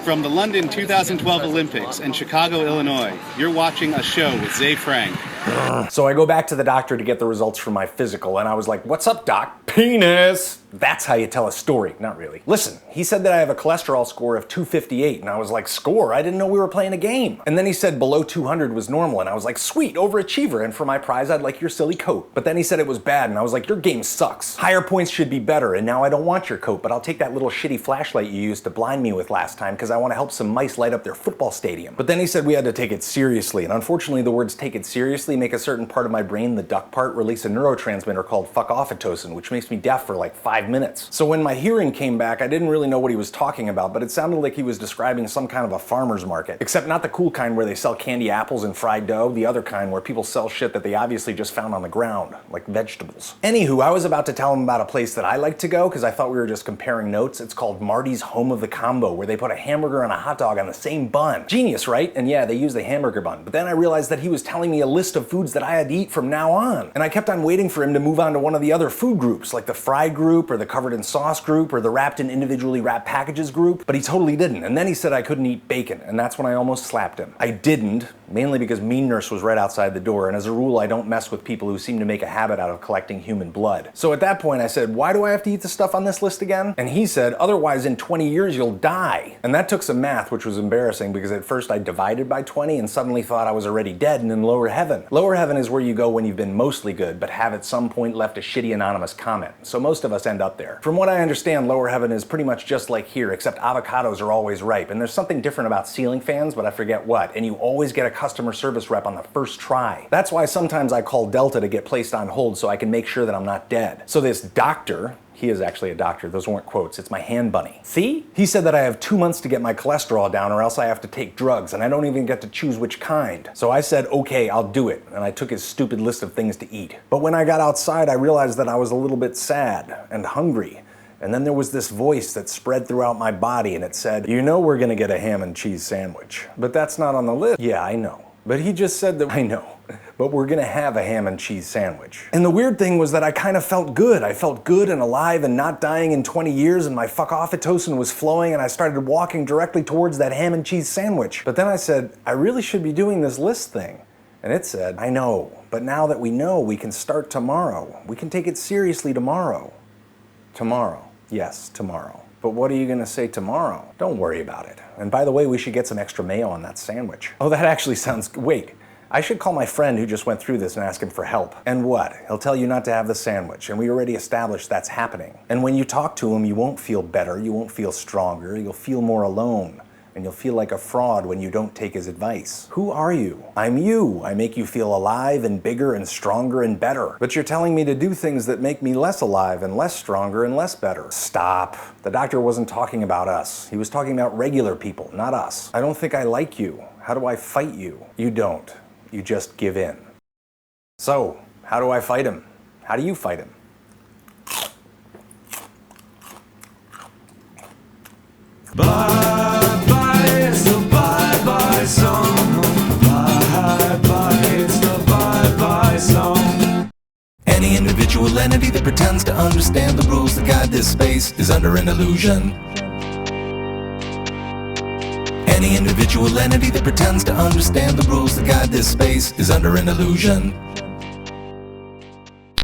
From the London 2012 Olympics in Chicago, Illinois, you're watching A Show with Zay Frank. So I go back to the doctor to get the results from my physical, and I was like, "What's up, doc?" "Penis." That's how you tell a story. Not really. Listen, he said that I have a cholesterol score of 258, and I was like, "Score? I didn't know we were playing a game." And then he said below 200 was normal, and I was like, "Sweet, overachiever, and for my prize, I'd like your silly coat." But then he said it was bad, and I was like, "Your game sucks. Higher points should be better, and now I don't want your coat, but I'll take that little shitty flashlight you used to blind me with last time because I want to help some mice light up their football stadium." But then he said we had to take it seriously, and unfortunately the words "take it seriously" make a certain part of my brain, the duck part, release a neurotransmitter called fuck-off-oxytocin, which makes me deaf for like 5 minutes. So when my hearing came back, I didn't really know what he was talking about, but it sounded like he was describing some kind of a farmer's market. Except not the cool kind where they sell candy apples and fried dough, the other kind where people sell shit that they obviously just found on the ground, like vegetables. Anywho, I was about to tell him about a place that I like to go because I thought we were just comparing notes. It's called Marty's Home of the Combo, where they put a hamburger and a hot dog on the same bun. Genius, right? And yeah, they use the hamburger bun. But then I realized that he was telling me a list of foods that I had to eat from now on. And I kept on waiting for him to move on to one of the other food groups, like the fried group or the covered in sauce group or the wrapped in individually wrapped packages group, but he totally didn't. And then he said I couldn't eat bacon, and that's when I almost slapped him. I didn't, mainly because Mean Nurse was right outside the door, and as a rule I don't mess with people who seem to make a habit out of collecting human blood. So at that point I said, "Why do I have to eat the stuff on this list again?" And he said, "Otherwise in 20 years you'll die." And that took some math, which was embarrassing because at first I divided by 20 and suddenly thought I was already dead and in lower heaven. Lower heaven is where you go when you've been mostly good, but have at some point left a shitty anonymous comment. So most of us end up there. From what I understand, lower heaven is pretty much just like here, except avocados are always ripe. And there's something different about ceiling fans, but I forget what. And you always get a customer service rep on the first try. That's why sometimes I call Delta to get placed on hold so I can make sure that I'm not dead. So this doctor, he is actually a doctor, those weren't quotes, it's my hand bunny. See? He said that I have 2 months to get my cholesterol down or else I have to take drugs, and I don't even get to choose which kind. So I said, okay, I'll do it, and I took his stupid list of things to eat. But when I got outside, I realized that I was a little bit sad and hungry. And then there was this voice that spread throughout my body, and it said, "You know we're gonna get a ham and cheese sandwich. But that's not on the list." Yeah, I know. But he just said that, I know. But we're gonna have a ham and cheese sandwich. And the weird thing was that I kind of felt good. I felt good and alive and not dying in 20 years, and my fuck-off-oxytocin was flowing, and I started walking directly towards that ham and cheese sandwich. But then I said, I really should be doing this list thing. And it said, I know, but now that we know, we can start tomorrow. We can take it seriously tomorrow. Tomorrow. Yes, tomorrow. But what are you gonna say tomorrow? Don't worry about it. And by the way, we should get some extra mayo on that sandwich. Oh, that actually sounds, wait. I should call my friend who just went through this and ask him for help. And what? He'll tell you not to have the sandwich, and we already established that's happening. And when you talk to him, you won't feel better, you won't feel stronger, you'll feel more alone. And you'll feel like a fraud when you don't take his advice. Who are you? I'm you. I make you feel alive and bigger and stronger and better. But you're telling me to do things that make me less alive and less stronger and less better. Stop. The doctor wasn't talking about us. He was talking about regular people, not us. I don't think I like you. How do I fight you? You don't. You just give in. So, how do I fight him? How do you fight him? Bye-bye, it's the bye-bye song. Bye-bye, it's the bye-bye song. Any individual entity that pretends to understand the rules that guide this space is under an illusion. Any individual entity that pretends to understand the rules that guide this space is under an illusion.